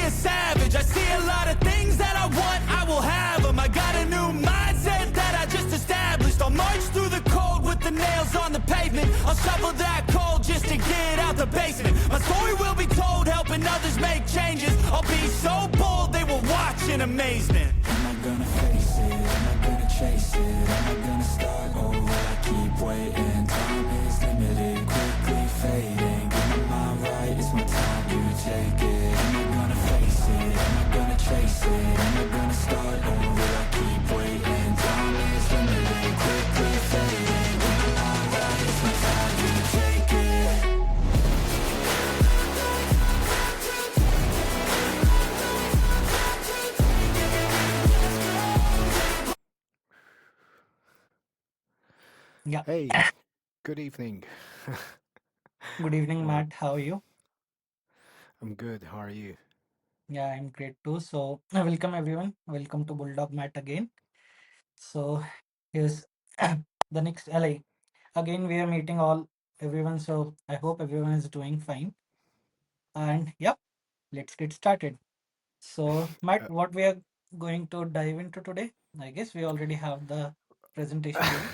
a savage. I see a lot of things that I want, I will have them. I got a new mindset that I just established. I'll march through the cold with the nails on the pavement. I'll shovel that coal just to get out the basement. My story will be told, helping others make changes. I'll be so bold, they will watch in amazement. Am I gonna face it? Am I gonna chase it? Am I gonna start or will I keep waiting? Time is limited, quickly fading. Get my mind right, it's my time to take it. Am I gonna face it? Am I gonna chase it? Am I gonna start or will I keep waiting? Time is limited, quickly fading. Get my mind right, it's my time to take it. Yeah. Hey, good evening. Good evening, Uh, Matt. How are you? I'm good. How are you? Yeah, I'm great too. So, welcome everyone. Welcome to Bulldog Matt again. So, here's the next LA. Again, we are meeting all everyone. So, I hope everyone is doing fine. And yep, let's get started. So, Matt, Uh, what we are going to dive into today? I guess we already have the presentation ready.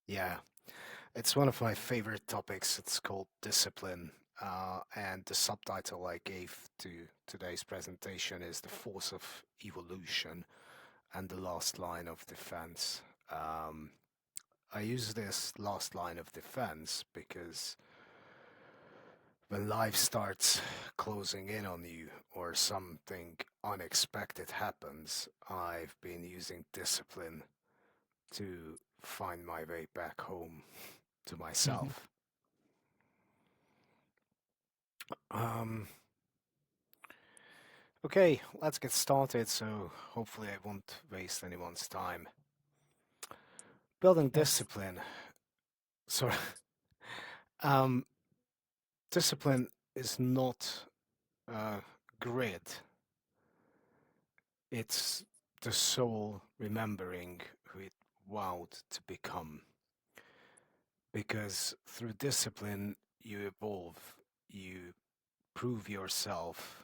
yeah, it's one of my favorite topics. It's called discipline. And the subtitle I gave to today's presentation is The Force of Evolution and the Last Line of Defense. Um, I use this last line of defense because when life starts closing in on you or something unexpected happens, I've been using discipline to find my way back home to Mhm. myself. Um, okay, let's get started. So hopefully I won't waste anyone's time. Building Yes. discipline. So, um, discipline is not a grid. It's the soul remembering who it vowed to become. Because through discipline, you evolve, you prove yourself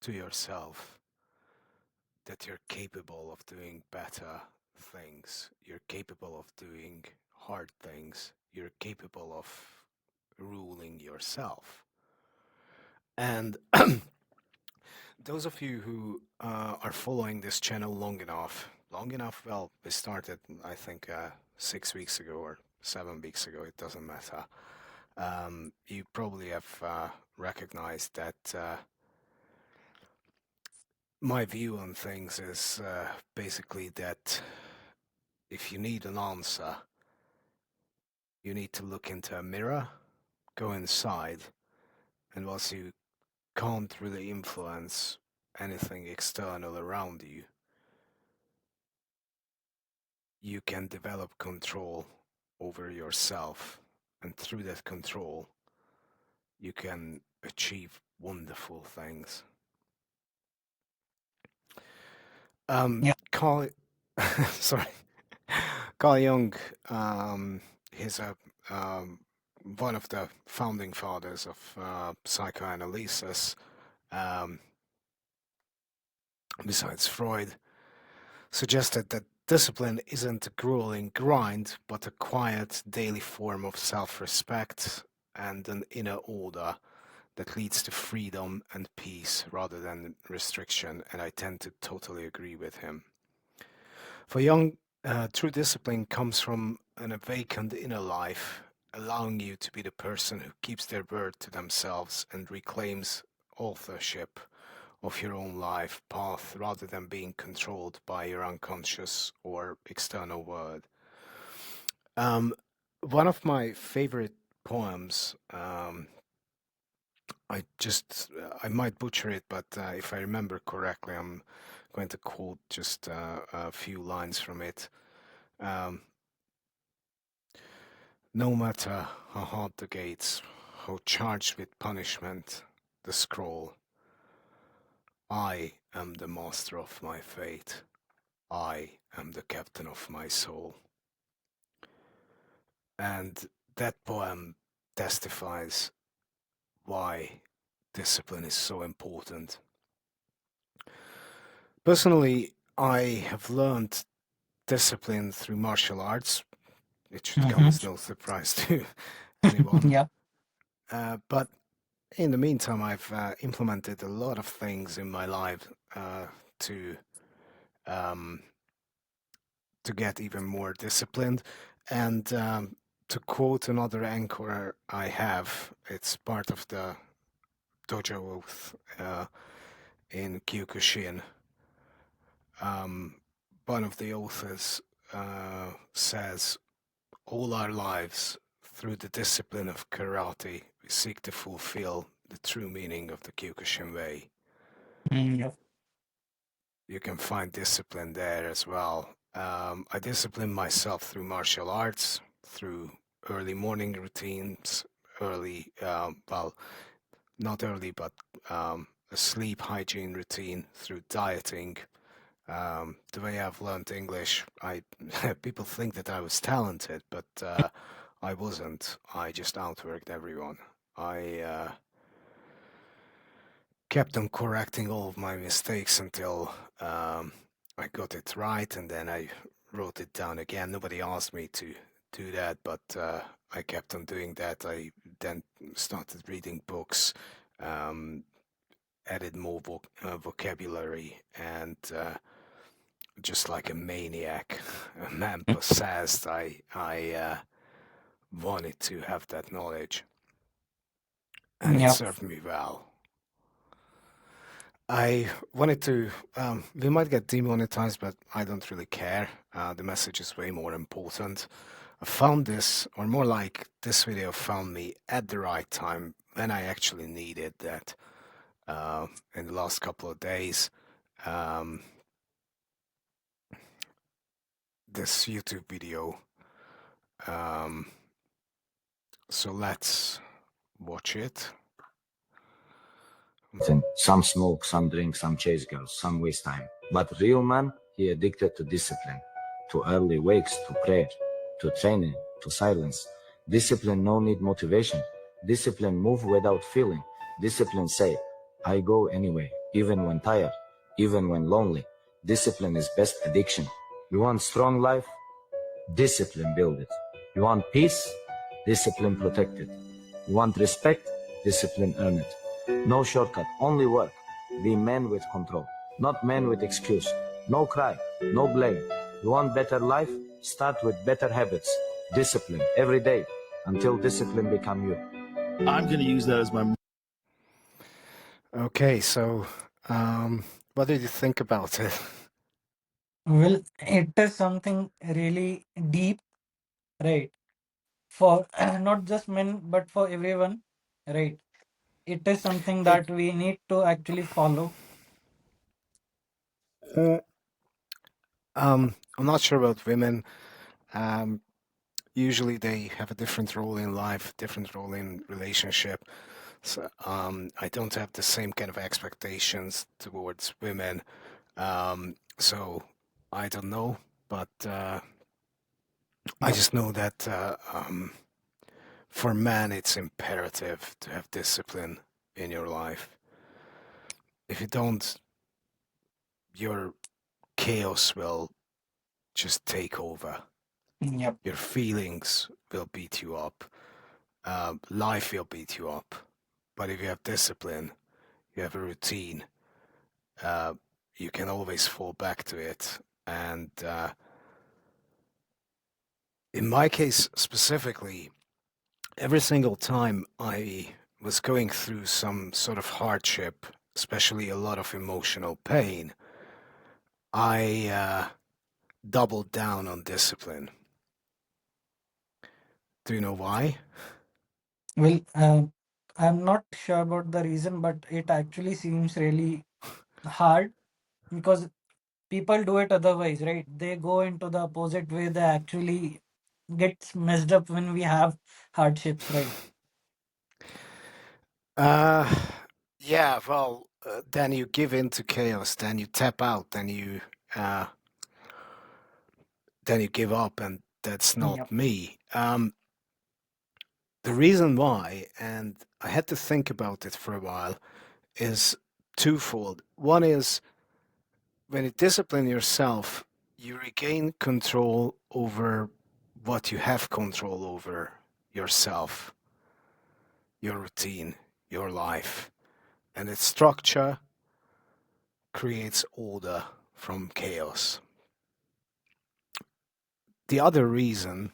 to yourself that you're capable of doing better things, you're capable of doing hard things, you're capable of ruling yourself. And those of you who are following this channel long enough, well, we started, I think, 6 weeks ago or 7 weeks ago, it doesn't matter. You probably have recognized that my view on things is basically that if you need an answer, you need to look into a mirror, go inside, and whilst you can't really influence anything external around you, you can develop control over yourself, and through that control, you can achieve wonderful things. Yeah. Carl, sorry, Carl Jung, he's one of the founding fathers of psychoanalysis, um, besides Freud, suggested that discipline isn't a grueling grind, but a quiet daily form of self-respect and an inner order that leads to freedom and peace rather than restriction, and I tend to totally agree with him. For Jung, true discipline comes from an awakened inner life, allowing you to be the person who keeps their word to themselves and reclaims authorship of your own life path rather than being controlled by your unconscious or external world. Um, One of my favorite poems, I might butcher it, but if I remember correctly, I'm going to quote just a few lines from it. Um, no matter how hard the gates, how charged with punishment the scroll, I am the master of my fate. I am the captain of my soul. And that poem testifies why discipline is so important. Personally, I have learned discipline through martial arts. It should come as no surprise to anyone. Yeah. But in the meantime, I've implemented a lot of things in my life to um, to get even more disciplined. And to quote another anchor I have, it's part of the dojo oath in Kyokushin. One of the authors says, all our lives, through the discipline of karate, we seek to fulfill the true meaning of the Kyokushin way. Yep. You can find discipline there as well. I discipline myself through martial arts, through early morning routines, well, not early, but a sleep hygiene routine, through dieting. The way I've learned English, people think that I was talented, but I wasn't. I just outworked everyone. I kept on correcting all of my mistakes until I got it right, and then I wrote it down again. Nobody asked me to do that, but I kept on doing that. I then started reading books, added more vocabulary, and just like a maniac, a man possessed, I wanted to have that knowledge, and it Yep. served me well. I wanted to, we might get demonetized, but I don't really care. The message is way more important. I found this, or more like this video found me at the right time when I actually needed that in the last couple of days. This YouTube video. So let's watch it. Some smoke, some drink, some chase girls, some waste time. But real man, he addicted to discipline, to early wakes, to prayer, to training, to silence. Discipline no need motivation. Discipline move without feeling. Discipline say, I go anyway, even when tired, even when lonely. Discipline is best addiction. You want strong life? Discipline build it. You want peace? Discipline protect it. You want respect? Discipline earn it. No shortcut, only work. Be man with control, not man with excuse. No cry, no blame. You want better life? Start with better habits. Discipline every day until discipline become you. I'm going to use that as my. Okay, so what did you think about it? Well, it is something really deep, right? For not just men, but for everyone, right? It is something It, that we need to actually follow. I'm not sure about women. Um, Usually they have a different role in life, different role in relationship. So I don't have the same kind of expectations towards women. So I don't know, but I Yep. just know that for man it's imperative to have discipline in your life. If you don't, your chaos will just take over. Yep. Your feelings will beat you up. Life will beat you up. But if you have discipline, you have a routine, uh, you can always fall back to it. And in my case specifically, every single time I was going through some sort of hardship, especially a lot of emotional pain, I doubled down on discipline. Do you know why? Well, I'm not sure about the reason, but it actually seems really hard because people do it otherwise, right? They go into the opposite way. They actually get messed up when we have hardships, right? Uh, yeah, well, then you give in to chaos, then you tap out, uh, then you give up, and that's not Yep. me. The reason why, and I had to think about it for a while, is twofold. One is when you discipline yourself, you regain control over what you have control over: yourself, your routine, your life. And its structure creates order from chaos. The other reason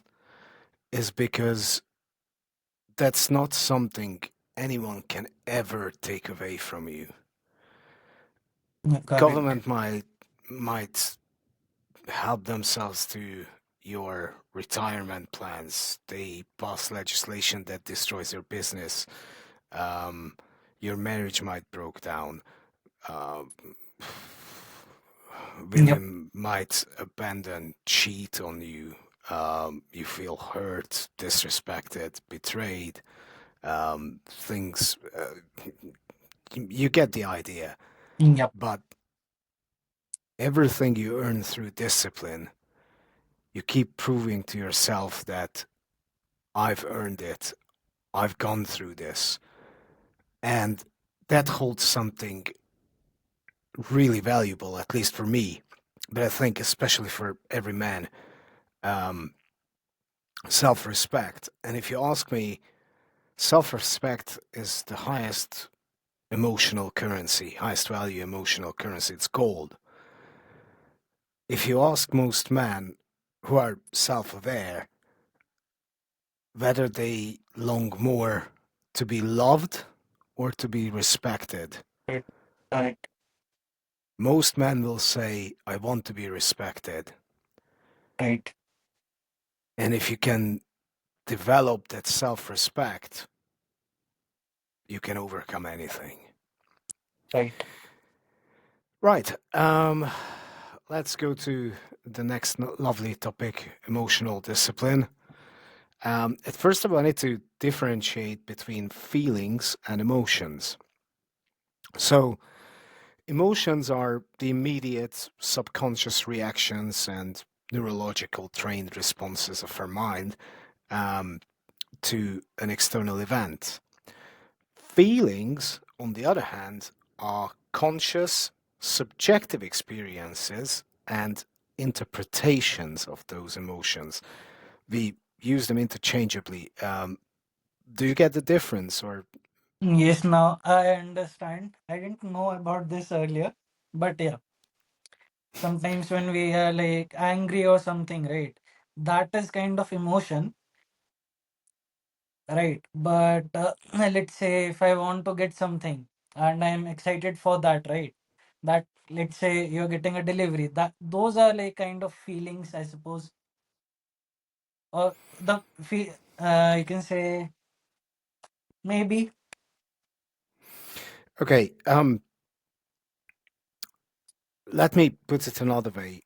is because that's not something anyone can ever take away from you. Yeah, correct. Government might help themselves to your retirement plans. They pass legislation that destroys your business. Um, your marriage might broke down. Um, Yep. women might abandon, cheat on you. You feel hurt, disrespected, betrayed. Things. You get the idea. Yep. But everything you earn through discipline, you keep proving to yourself that I've earned it. I've gone through this. And that holds something really valuable, at least for me, but I think especially for every man, um, self-respect. And if you ask me, self-respect is the highest emotional currency, highest value emotional currency. It's gold. If you ask most men who are self-aware whether they long more to be loved or to be respected, Correct. Correct. most men will say, I want to be respected. Right. And if you can develop that self-respect, you can overcome anything. Right. Right. Let's go to the next lovely topic, emotional discipline. At first, I wanted to differentiate between feelings and emotions. So, emotions are the immediate subconscious reactions and neurological trained responses of our mind um, to an external event. Feelings, on the other hand, are conscious, subjective experiences and interpretations of those emotions. We use them interchangeably. Do you get the difference? Or Yes, now I understand. I didn't know about this earlier, but yeah, sometimes when we are like angry or something, right? That is kind of emotion, right? But let's say if I want to get something and I'm excited for that, right? That let's say you're getting a delivery, that those are like kind of feelings, I suppose. Or the feel you can say maybe. okay, let me put it another way.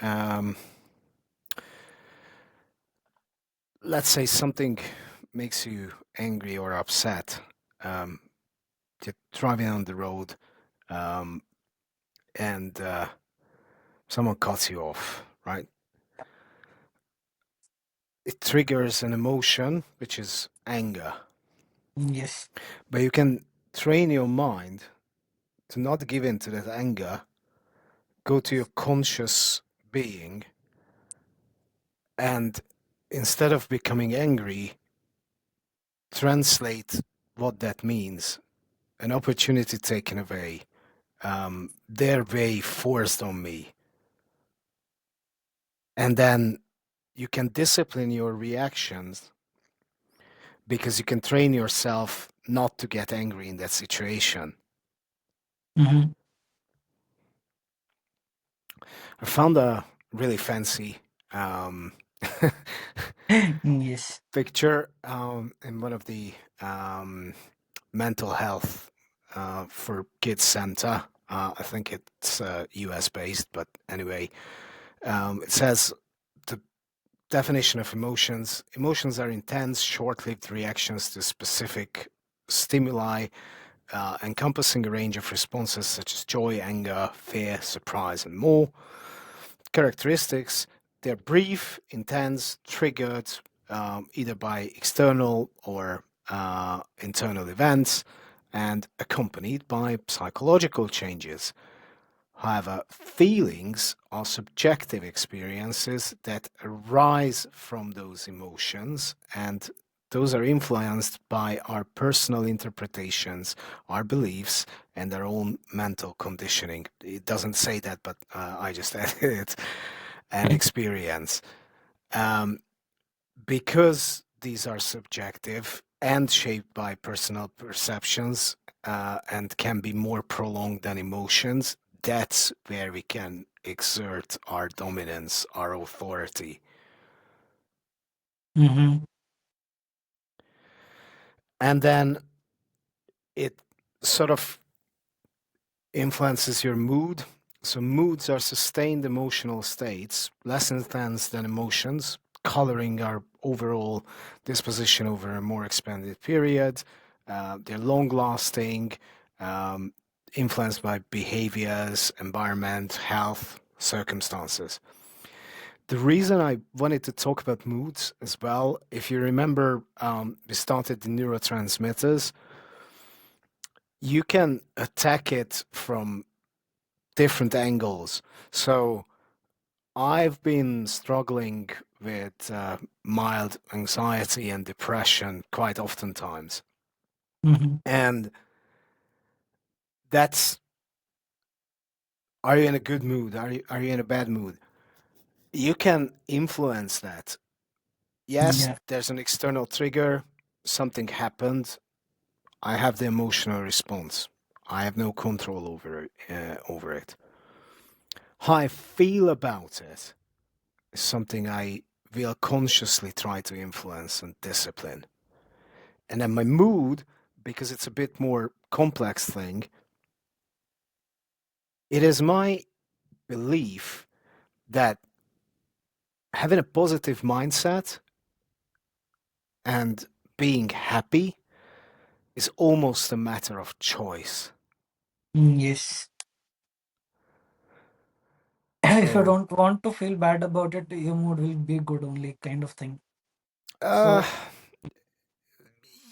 Um, let's say something makes you angry or upset. Um, you're driving on the road, um, and someone cuts you off, right? It triggers an emotion, which is anger. Yes. But you can train your mind to not give in to that anger, go to your conscious being, and instead of becoming angry, translate what that means. An opportunity taken away, their way forced on me. And then you can discipline your reactions because you can train yourself not to get angry in that situation. Mm-hmm. I found a really fancy um, Yes. picture in one of the mental health for kids center. I think it's US based, but anyway, it says the definition of emotions. Emotions are intense, short-lived reactions to specific stimuli, encompassing a range of responses such as joy, anger, fear, surprise, and more. Characteristics: they're brief, intense, triggered, either by external or internal events, and accompanied by psychological changes. However, feelings are subjective experiences that arise from those emotions, and those are influenced by our personal interpretations, our beliefs, and our own mental conditioning. It doesn't say that, but I just added it, and experience. Um, because these are subjective and shaped by personal perceptions and can be more prolonged than emotions, that's where we can exert our dominance, our authority. Mm-hmm. And then it sort of influences your mood. So, moods are sustained emotional states, less intense than emotions, coloring our overall disposition over a more expanded period. They're long lasting, um, influenced by behaviors, environment, health, circumstances. The reason I wanted to talk about moods as well, if you remember, we started the neurotransmitters. You can attack it from different angles. So I've been struggling with mild anxiety and depression quite oftentimes. Mm-hmm. And that's, are you in a good mood? Are you in a bad mood? You can influence that. Yes, Yeah. there's an external trigger, something happened. I have the emotional response. I have no control over it. How I feel about it is something I will consciously try to influence and discipline. And then my mood, because it's a bit more complex thing, it is my belief that having a positive mindset and being happy is almost a matter of choice. Yes. If you So, don't want to feel bad about it, your mood will be good only, kind of thing. uh, So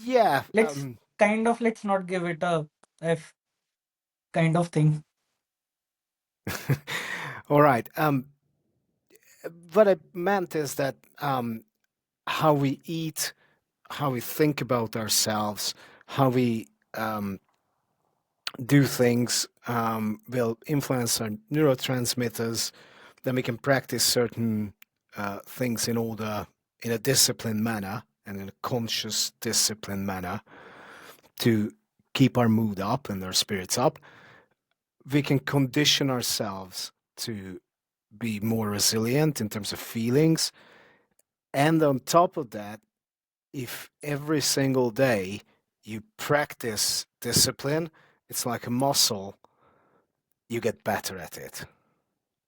yeah. let's not give it a F kind of thing. All right. What I meant is that how we eat, how we think about ourselves, how we do things will influence our neurotransmitters. Then we can practice certain things in a disciplined manner and in a conscious, disciplined manner to keep our mood up and our spirits up. We can condition ourselves to be more resilient in terms of feelings. And on top of that, if every single day you practice discipline, it's like a muscle, you get better at it.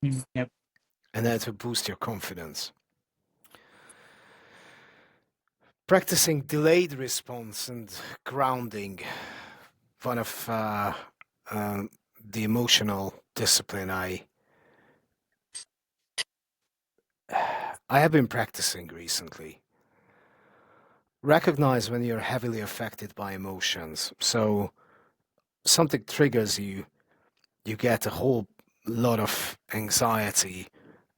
Yep. And that will boost your confidence. Practicing delayed response and grounding, one of the emotional discipline I have been practicing recently. Recognize when you're heavily affected by emotions. So something triggers you, you get a whole lot of anxiety,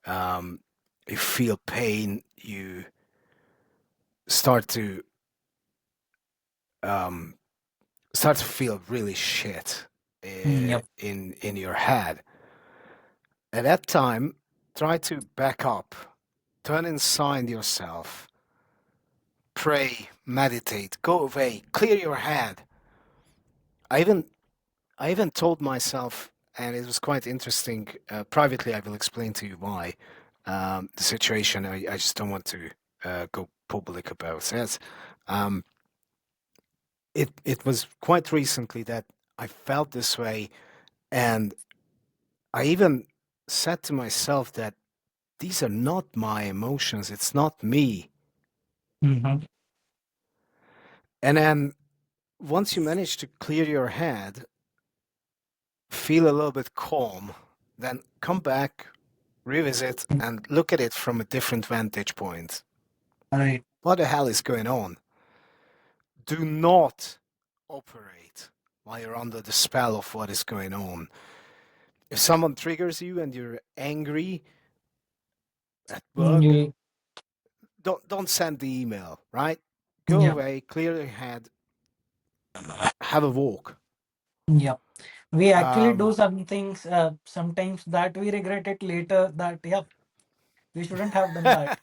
you feel pain, you start to um, start to feel really shit Yep. in your head. At that time, try to back up, turn inside yourself, pray, meditate, go away, clear your head. I even I even told myself, and it was quite interesting. Privately, I will explain to you why the situation. I just don't want to go public about it. Um, it was quite recently that I felt this way, and I even said to myself that these are not my emotions. It's not me. Mm-hmm. And then once you manage to clear your head, feel a little bit calm, then come back, revisit, and look at it from a different vantage point. Right. what the hell is going on? Do not operate while you're under the spell of what is going on. If someone triggers you and you're angry at work, You, don't send the email, right? Go yeah, away, clear your head, have a walk. yeah. We actually do Um, some things sometimes that we regret it later that, yeah, we shouldn't have done that.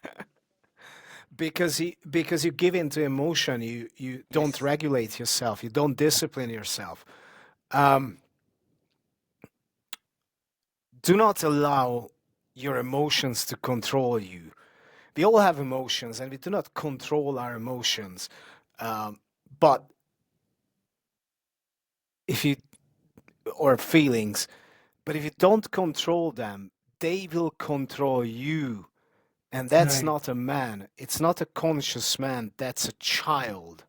because you give in to emotion, you don't Yes. regulate yourself, you don't discipline yourself. Um, do not allow your emotions to control you. We all have emotions, and we do not control our emotions. But if you or feelings, but if you don't control them, they will control you. And that's Right. not a man. It's not a conscious man. That's a child.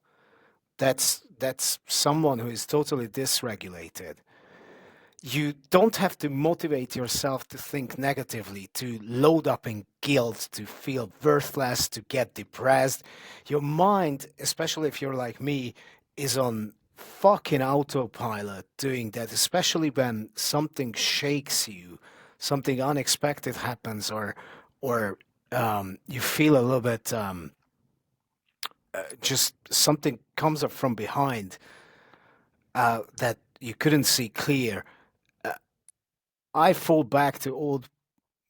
That's someone who is totally dysregulated. You don't have to motivate yourself to think negatively, to load up in guilt, to feel worthless, to get depressed. Your mind, especially if you're like me, is on fucking autopilot doing that, especially when something shakes you, something unexpected happens, or you feel a little bit just something comes up from behind that you couldn't see clear. I fall back to old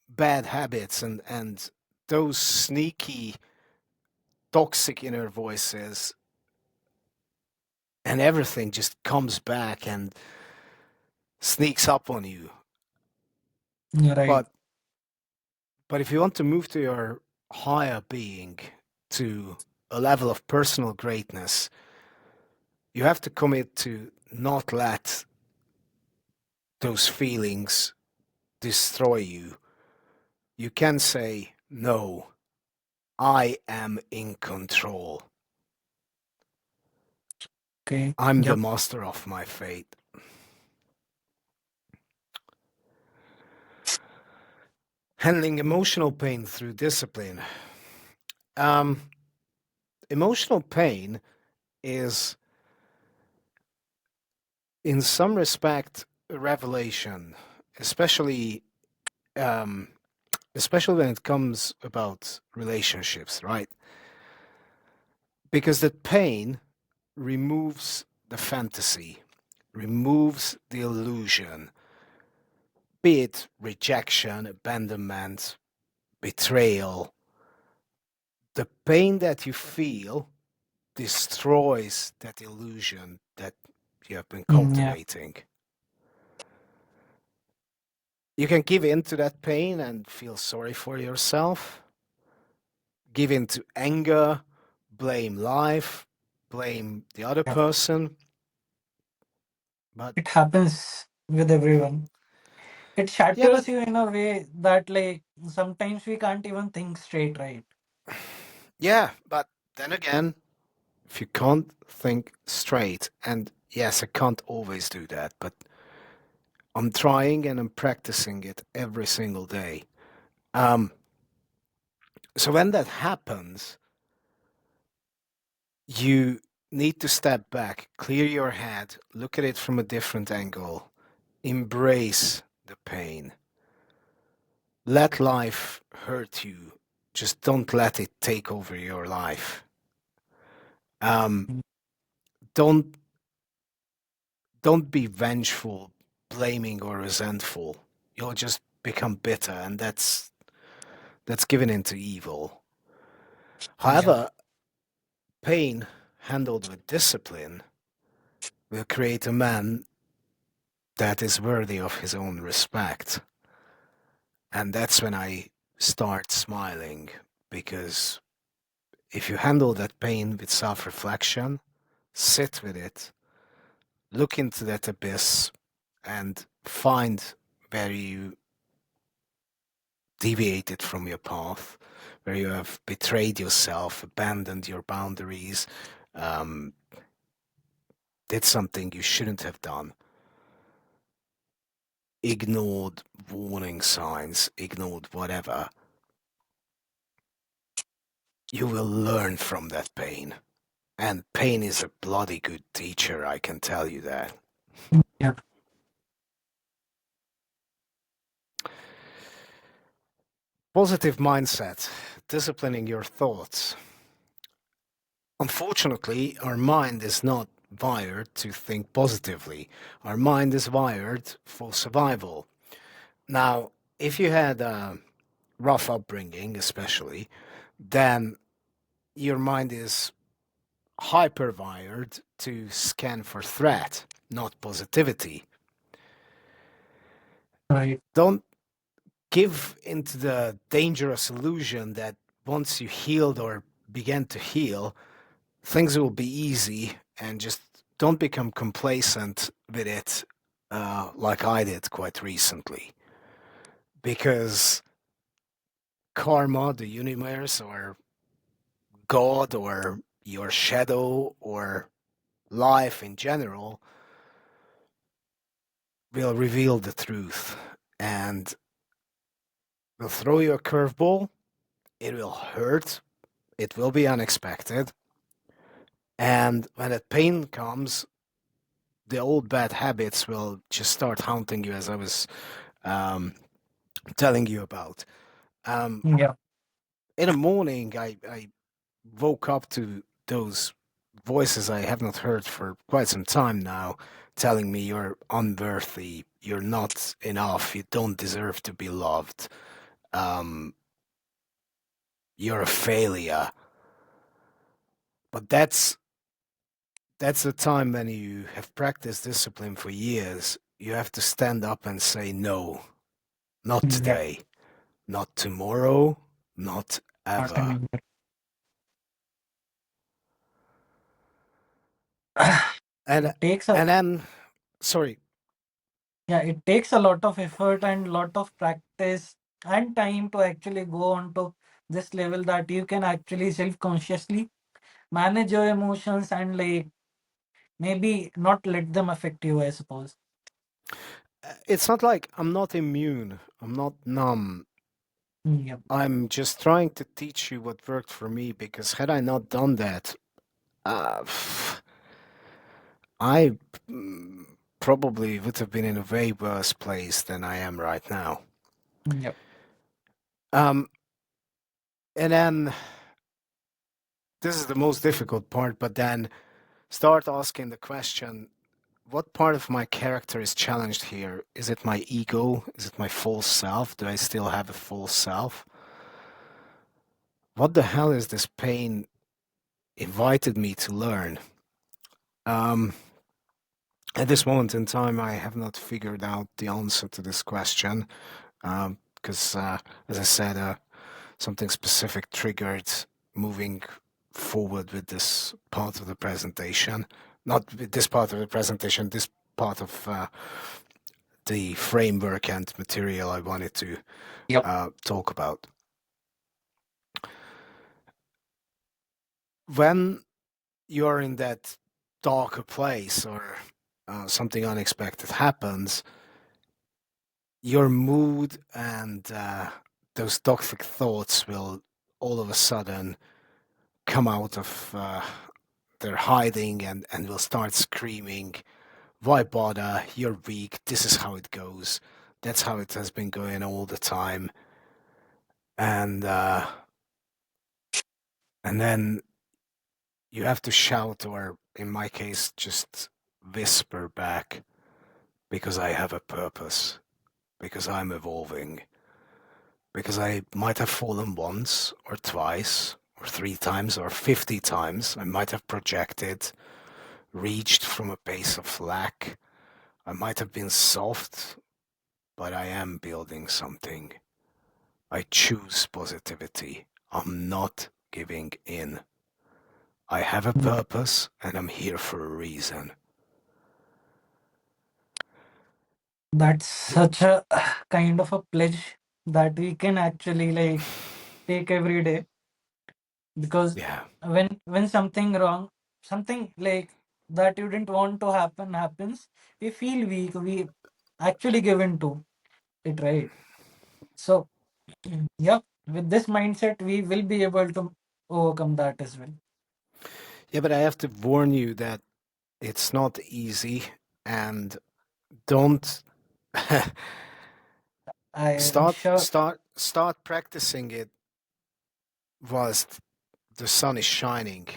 bad habits and those sneaky, toxic inner voices, and everything just comes back and sneaks up on you. Right. But if you want to move to your higher being, to a level of personal greatness, you have to commit to not let those feelings destroy you. You can say, no, I am in control. Okay. I'm the Yep. master of my fate. Handling emotional pain through discipline. Um, Emotional pain is, in some respect, a revelation, especially um, especially when it comes about relationships, right? Because that pain removes the fantasy, removes the illusion, be it rejection, abandonment, betrayal. The pain that you feel destroys that illusion that you have been Yeah. cultivating. You can give in to that pain and feel sorry for yourself, give in to anger, blame life, blame the other Yep. person. But It happens with everyone. It yeah, but shatters you in a way that, like, sometimes we can't even think straight, right? yeah, but then again, if you can't think straight, and yes, I can't always do that, but I'm trying and I'm practicing it every single day. Um, so when that happens, you need to step back, clear your head, look at it from a different angle, embrace the pain. Let life hurt you. Just don't let it take over your life. Um, Mm. don't don't be vengeful, blaming or resentful. You'll just become bitter, and that's given into evil. Yep. However, pain handled with discipline will create a man that is worthy of his own respect. And that's when I start smiling, because if you handle that pain with self reflection, sit with it, look into that abyss, and find where you deviated from your path, where you have betrayed yourself, abandoned your boundaries, um, did something you shouldn't have done, ignored warning signs, ignored whatever. you will learn from that pain. And pain is a bloody good teacher, I can tell you that. Yeah. Positive mindset, disciplining your thoughts. Unfortunately, our mind is not wired to think positively. Our mind is wired for survival. Now, if you had a rough upbringing, especially, then your mind is hyper wired to scan for threat, not positivity. Right. Don't give into the dangerous illusion that once you healed or begin to heal, things will be easy, and just don't become complacent with it like I did quite recently. Because karma, the universe, or God, or your shadow, or life in general will reveal the truth and will throw you a curveball. It will hurt. It will be unexpected. And when that pain comes, the old bad habits will just start haunting you, as I was um, telling you about. Um, Yeah. in the morning, I woke up to those voices I have not heard for quite some time now, telling me you're unworthy, you're not enough, you don't deserve to be loved, um, you're a failure. But that's the time when you have practiced discipline for years. You have to stand up and say no, not Yeah. today, not tomorrow, not Not ever. anymore. And It takes a, and then, sorry, yeah, it takes a lot of effort and lot of practice and time to actually go on to this level that you can actually self-consciously manage your emotions and like maybe not let them affect you, I suppose. it's not like I'm not immune, I'm not numb. Yeah. I'm just trying to teach you what worked for me, because had I not done that, uh, I probably would have been in a way worse place than I am right now. Yeah. Um, and then this is the most difficult part, but then start asking the question, what part of my character is challenged here? Is it my ego? Is it my false self? Do I still have a false self? What the hell is this pain invited me to learn? Um, at this moment in time, I have not figured out the answer to this question, because, as I said, something specific triggered moving forward with this part of the presentation. Not with this part of the presentation, this part of the framework and material I wanted to Yep. talk about. When you're in that darker place, or something unexpected happens, your mood and those toxic thoughts will all of a sudden come out of their hiding, and will start screaming, why bother? You're weak. This is how it goes. That's how it has been going all the time. And then you have to shout, or in my case, just whisper back, because I have a purpose, because I'm evolving, because I might have fallen once, or twice, or 3 times, or 50 times. I might have projected, reached from a base of lack. I might have been soft, but I am building something. I choose positivity. I'm not giving in. I have a Yeah. purpose, and I'm here for a reason. That's such a kind of a pledge that we can actually like take every day, because Yeah. when something wrong, something like that you didn't want to happen happens, we feel weak, we actually give in to it, right? So, yeah, with this mindset, we will be able to. overcome that as well. Yeah, but I have to warn you that it's not easy, and don't I am sure. start practicing it whilst the sun is shining.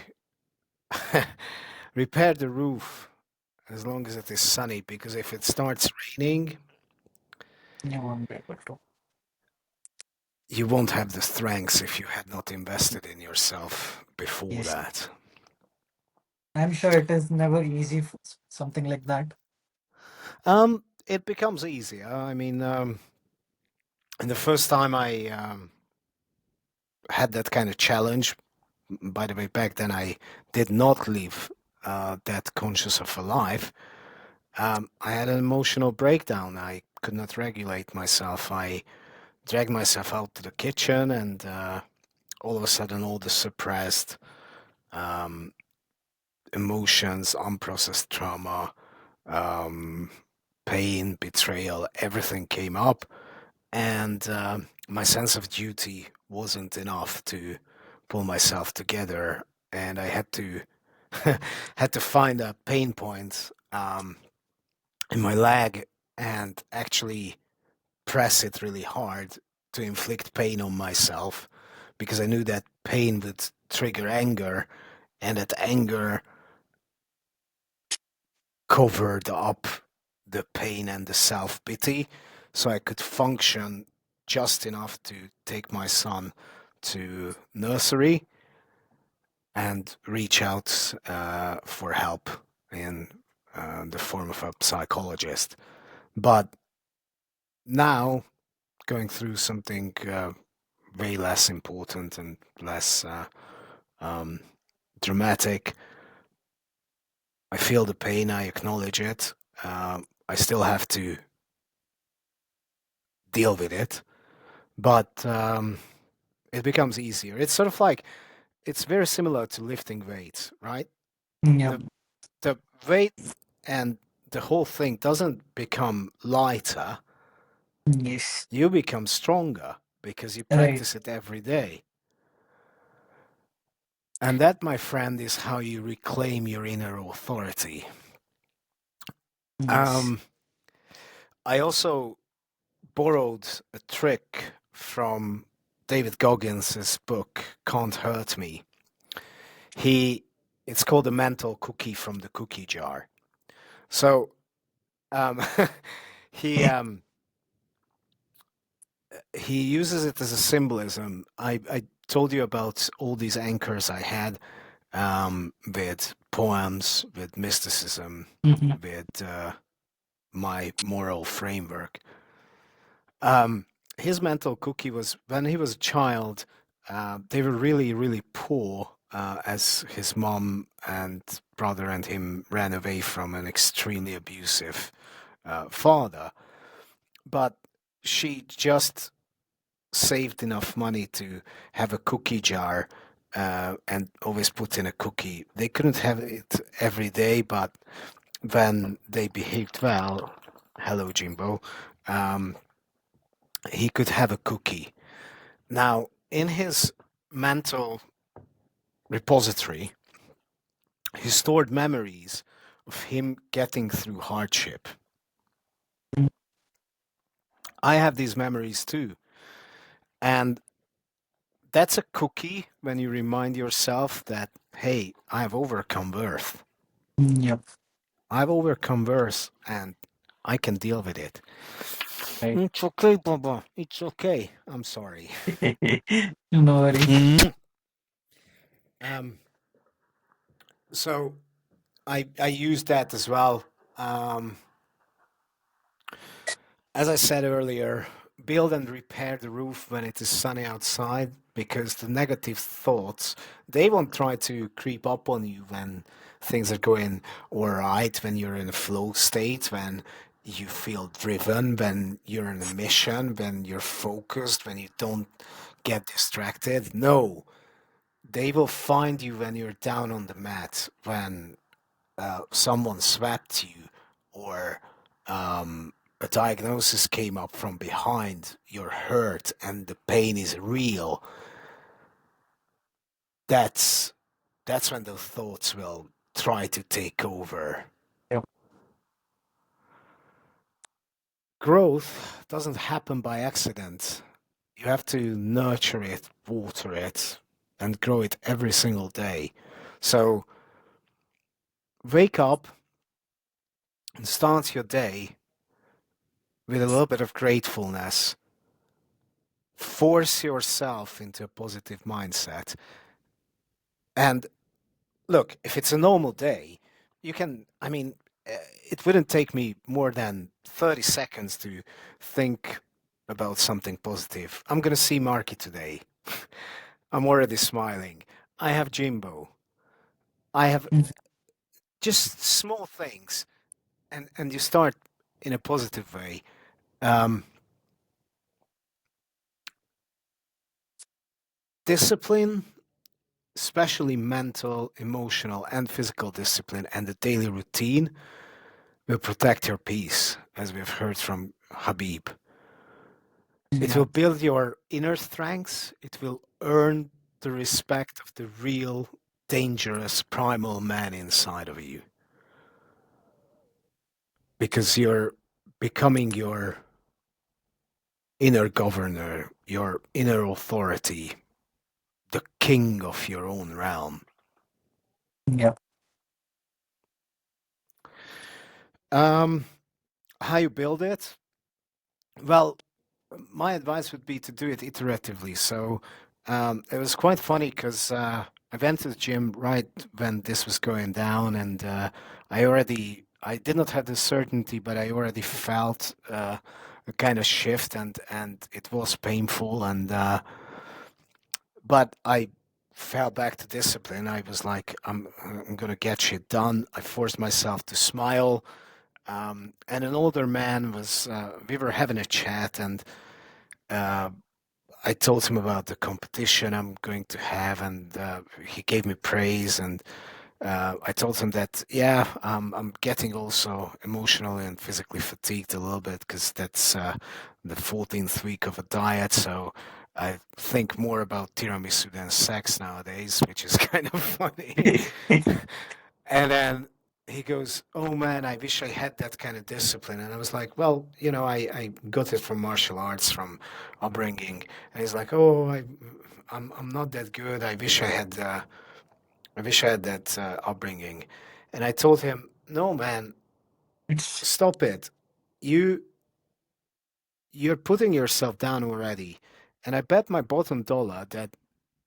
Repair the roof as long as it is sunny, because if it starts raining, You won't be able to. you won't have the strength if you had not invested in yourself before Yes, that. I'm sure it is never easy for something like that. It becomes easier. I mean, and the first time I had that kind of challenge, by the way, back then I did not live that conscious of a life. I had an emotional breakdown. I could not regulate myself. I dragged myself out to the kitchen, and all of a sudden, all the suppressed um, emotions, unprocessed trauma, um, pain, betrayal, everything came up, and my sense of duty wasn't enough to pull myself together, and I had to had to find a pain point in my leg and actually press it really hard to inflict pain on myself, because I knew that pain would trigger anger, and that anger covered up the pain and the self pity, so I could function just enough to take my son to nursery and reach out for help in the form of a psychologist. But now, going through something way less important and less um, dramatic, I feel the pain, I acknowledge it. I still have to deal with it, but it becomes easier. It's sort of like, it's very similar to lifting weights, right? Yeah. The the weight and the whole thing doesn't become lighter. Yes. You become stronger because you Right. practice it every day. And that, my friend, is how you reclaim your inner authority. Yes. Um, I also borrowed a trick from David Goggins' book, Can't Hurt Me. He, it's called the mental cookie from the cookie jar. So um, he he uses it as a symbolism. I told you about all these anchors I had with poems, with mysticism, Mhm. with my moral framework. Um, his mental cookie was when he was a child. They were really, really poor, as his mom and brother and him ran away from an extremely abusive father. But she just saved enough money to have a cookie jar and always put in a cookie. They couldn't have it every day, but when they behaved well, hello Jimbo, um, he could have a cookie. Now, in his mental repository, he stored memories of him getting through hardship. I have these memories too. And that's a cookie when you remind yourself that, hey, I've overcome birth. Yep. I've overcome birth and I can deal with it. Right. It's okay, Baba. It's okay. I'm sorry. No worries. um, so I use that as well. Um, as I said earlier, build and repair the roof when it is sunny outside, because the negative thoughts, they won't try to creep up on you when things are going all right, when you're in a flow state, when you feel driven, when you're in a mission, when you're focused, when you don't get distracted. No, they will find you when you're down on the mat, when someone swept you, or a diagnosis came up from behind, you're hurt and the pain is real. that's when the thoughts will try to take over. Yep. Growth doesn't happen by accident. You have to nurture it, water it, and grow it every single day. So wake up and start your day with a little bit of gratefulness. Force yourself into a positive mindset. And look, if it's a normal day, you can, it wouldn't take me more than 30 seconds to think about something positive. I'm going to see Marky today. I'm already smiling. I have Jimbo. I have Mm. just small things. And you start in a positive way. Um, Discipline, especially mental, emotional, and physical discipline, and the daily routine will protect your peace, as we've heard from Habib. It Yeah. will build your inner strengths. It will earn the respect of the real, dangerous, primal man inside of you. Because you're becoming your inner governor, your inner authority, the king of your own realm. Yeah. How you build it? Well, my advice would be to do it iteratively. So it was quite funny because I went to the gym right when this was going down, and I did not have the certainty, but I already felt a kind of shift, and it was painful, and but I fell back to discipline. I was like, I'm gonna get shit done. I forced myself to smile. And an older man was, we were having a chat, and uh, I told him about the competition I'm going to have, and he gave me praise. And I told him that, yeah, I'm getting also emotionally and physically fatigued a little bit because that's the 14th week of a diet. So I think more about tiramisu than sex nowadays, which is kind of funny. And then he goes, "Oh man, I wish I had that kind of discipline." And I was like, "Well, I got it from martial arts, from upbringing." And he's like, "Oh, I'm not that good. I wish I had that upbringing." And I told him, "No, man, It's stop it. You you're putting yourself down already." And I bet my bottom dollar that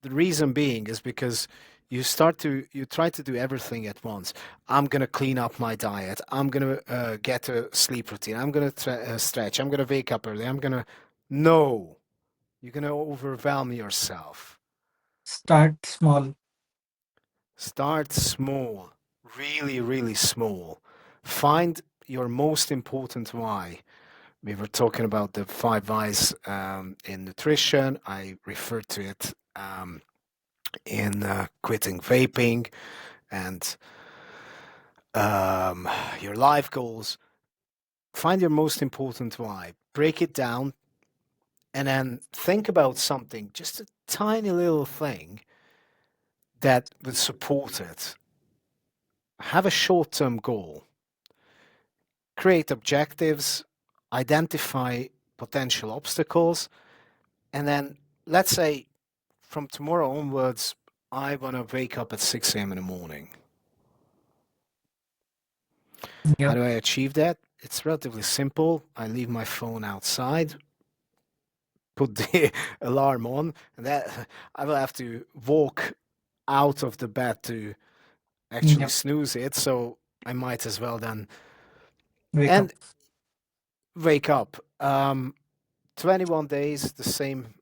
the reason being is because you try to do everything at once. I'm gonna clean up my diet. I'm gonna get a sleep routine. I'm gonna stretch. I'm gonna wake up early. No, you're gonna overwhelm yourself. start small. Start small, really, really small. Find your most important why. We were talking about the five whys in nutrition. I referred to it in quitting vaping and your life goals. Find your most important why. Break it down and then think about something, just a tiny little thing that would support it. Have a short term goal. Create objectives. Identify potential obstacles. And then let's say from tomorrow onwards, I want to wake up at 6 a.m. in the morning. How Yep. do I achieve that? It's relatively simple. I leave my phone outside, put the alarm on, and that I will have to walk out of the bed to actually Yep. snooze it. So I might as well then Wake up. and wake up. 21 days, the same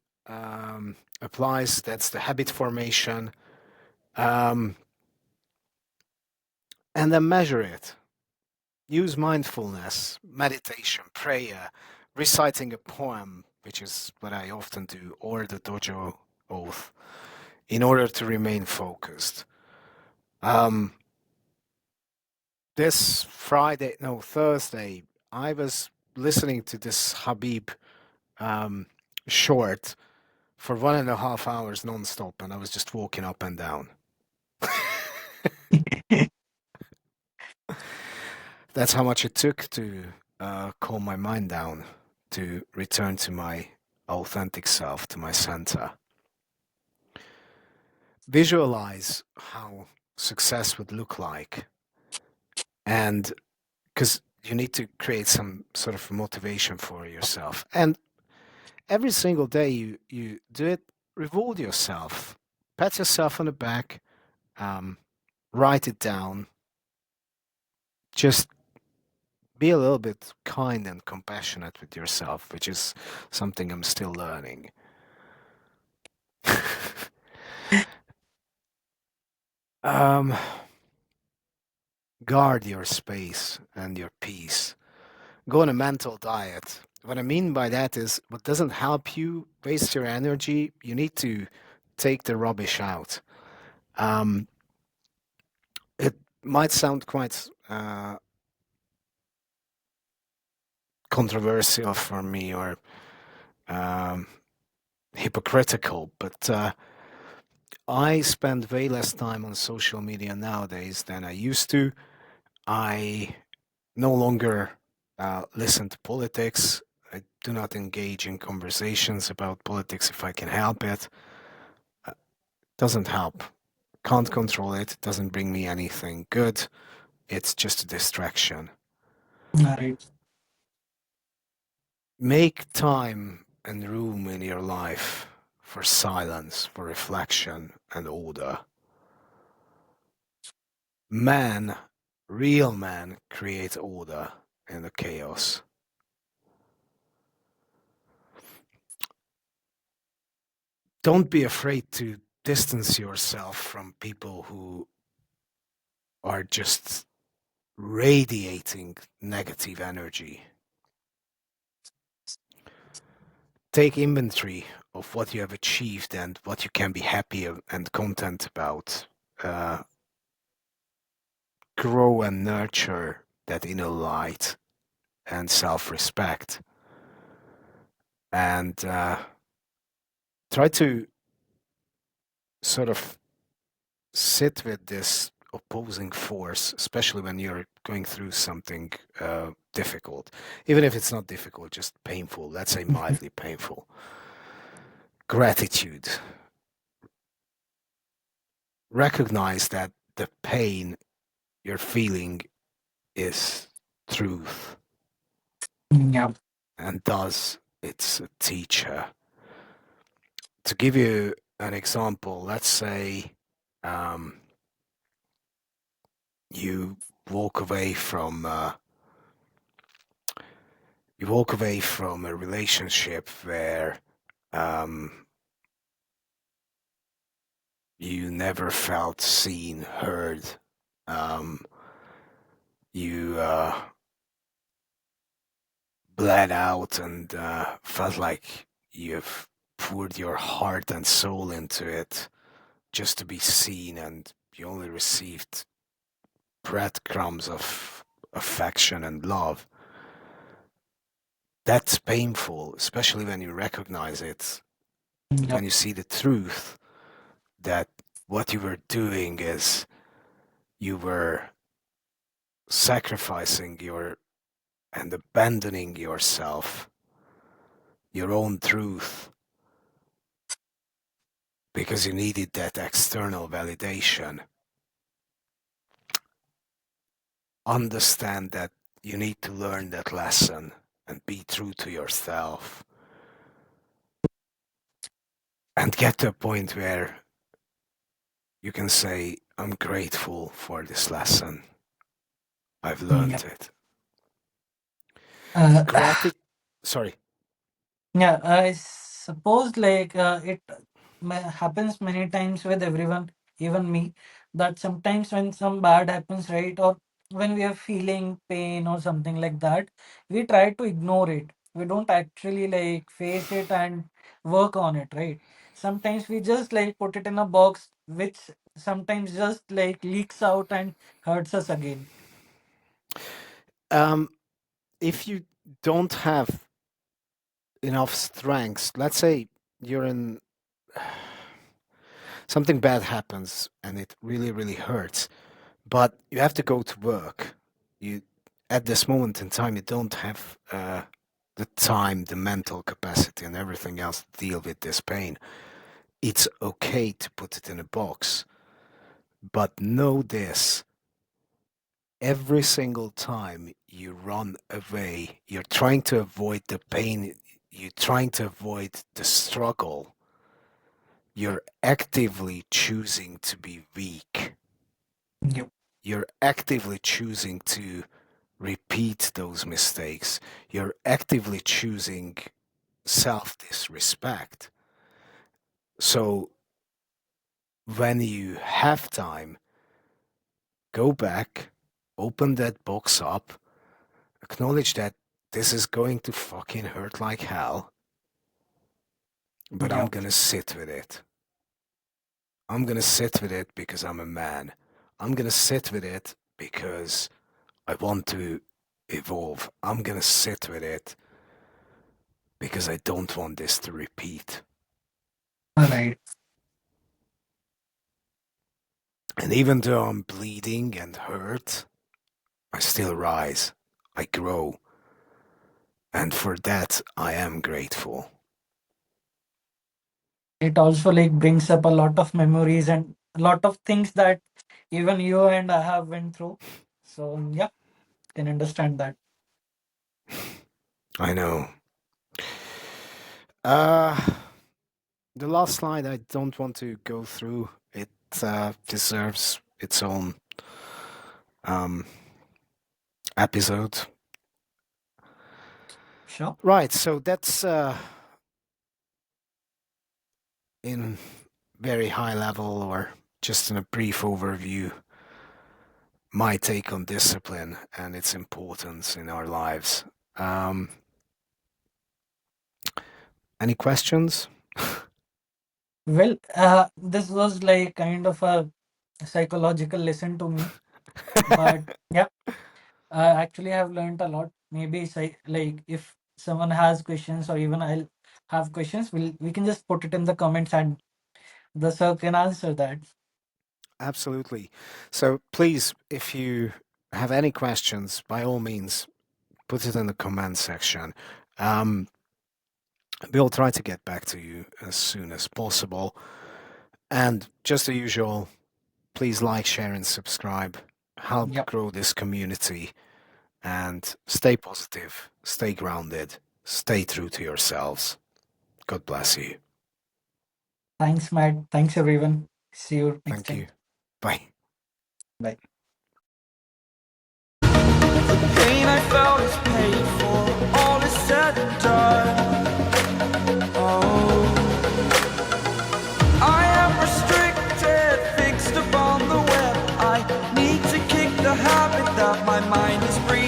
applies. That's the habit formation. Um, and then measure it. Use mindfulness, meditation, prayer, reciting a poem, which is what I often do, or the dojo oath, in order to remain focused. Um, this Thursday, I was listening to this Habib short for 1.5 hours non-stop, and I was just walking up and down. That's how much it took to calm my mind down, to return to my authentic self, to my center. Visualize how success would look like, and because you need to create some sort of motivation for yourself. And every single day you do it, reward yourself, pat yourself on the back, um, write it down, just be a little bit kind and compassionate with yourself, which is something I'm still learning. um, Guard your space and your peace. Go on a mental diet. What I mean by that is what doesn't help you waste your energy, you need to take the rubbish out. Um, it might sound quite controversial for me or um, hypocritical, but I spend way less time on social media nowadays than I used to. I no longer listen to politics. I do not engage in conversations about politics if I can help it. Doesn't help. Can't control it. Doesn't bring me anything good. It's just a distraction. Right. Make time and room in your life for silence, for reflection and order. Man, real man, creates order in the chaos. Don't be afraid to distance yourself from people who are just radiating negative energy. Take inventory of what you have achieved and what you can be happy and content about. Grow and nurture that inner light and self-respect. And try to sort of sit with this opposing force, especially when you're going through something difficult. Even if it's not difficult, just painful, let's say mildly painful. Gratitude. Recognize that the pain you're feeling is truth, Yeah. and thus it's a teacher. To give you an example, let's say um, you walk away from a relationship where um, you never felt seen, heard. Um, you bled out and felt like you've poured your heart and soul into it just to be seen, and you only received breadcrumbs of affection and love. That's painful, especially when you recognize it, when Yep. you see the truth that what you were doing is you were sacrificing your and abandoning yourself, your own truth, because you needed that external validation. Understand that you need to learn that lesson and be true to yourself and get to a point where you can say, I'm grateful for this lesson. I've learned Yep. it. Uh, Gratitude. Sorry. yeah, I suppose like it happens many times with everyone, even me, that sometimes when some bad happens, right, or when we are feeling pain or something like that, we try to ignore it. We don't actually like face it and work on it, right? Sometimes we just like put it in a box, which sometimes just like leaks out and hurts us again. Um, if you don't have enough strength, let's say you're in something bad happens and it really, really hurts, but you have to go to work. You, at this moment in time, you don't have the time, the mental capacity, and everything else to deal with this pain. It's okay to put it in a box, but know this: every single time you run away, you're trying to avoid the pain, you're trying to avoid the struggle, you're actively choosing to be weak. Yep. You're actively choosing to repeat those mistakes. You're actively choosing self disrespect. So when you have time, go back, open that box up, acknowledge that this is going to fucking hurt like hell, but I'm Yep. gonna sit with it. I'm gonna sit with it because I'm a man. I'm gonna sit with it because I want to evolve. I'm gonna sit with it because I don't want this to repeat. All right. And even though I'm bleeding and hurt, I still rise. I grow. And for that, I am grateful. It also like brings up a lot of memories and a lot of things that even you and I have went through. So yeah, can understand that. I know. Uh, the last slide I don't want to go through. It deserves its own um, episode. Sure. Right, so that's in very high level or just in a brief overview my take on discipline and its importance in our lives. Any questions? Well, this was like kind of a psychological lesson to me, but yeah, I actually have learned a lot. Maybe like if someone has questions or even I'll have questions, we can just put it in the comments and the sir can answer that. Absolutely. So please, if you have any questions, by all means, put it in the comment section. Um, we'll try to get back to you as soon as possible. And just the usual, please like, share, and subscribe. Help Yep. grow this community and stay positive, stay grounded, stay true to yourselves. God bless you. Thanks, Matt. Thanks, everyone. See you next Thank time. you. Bye. Bye. Pain I felt is paid for, all is said and done. Oh, I am restricted, fixed upon the web. I need to kick the habit that my mind is breathing.